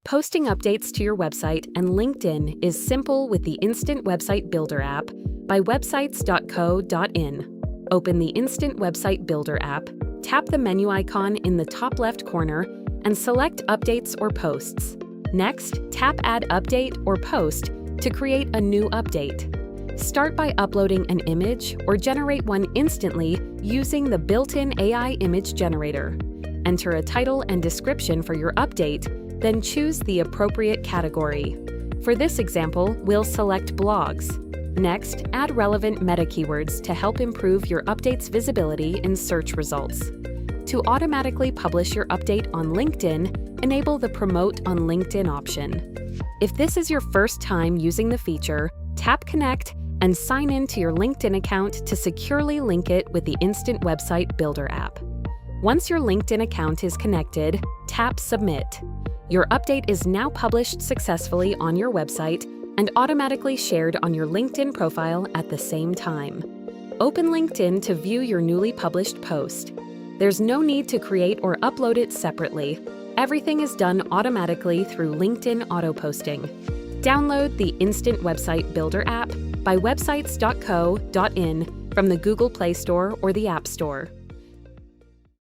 Posting updates to your website and LinkedIn is simple with the Instant Website Builder app by websites.co.in. Open the Instant Website Builder app, tap the menu icon in the top left corner, and select Updates or Posts. Next, tap Add Update or Post to create a new update. Start by uploading an image or generate one instantly using the built-in AI image generator. Enter a title and description for your update, then choose the appropriate category. For this example, we'll select blogs. Next, add relevant meta keywords to help improve your update's visibility in search results. To automatically publish your update on LinkedIn, enable the Promote on LinkedIn option. If this is your first time using the feature, tap Connect and sign in to your LinkedIn account to securely link it with the Instant Website Builder app. Once your LinkedIn account is connected, tap Submit. Your update is now published successfully on your website and automatically shared on your LinkedIn profile at the same time. Open LinkedIn to view your newly published post. There's no need to create or upload it separately. Everything is done automatically through LinkedIn auto posting. Download the Instant Website Builder app by websites.co.in from the Google Play Store or the App Store.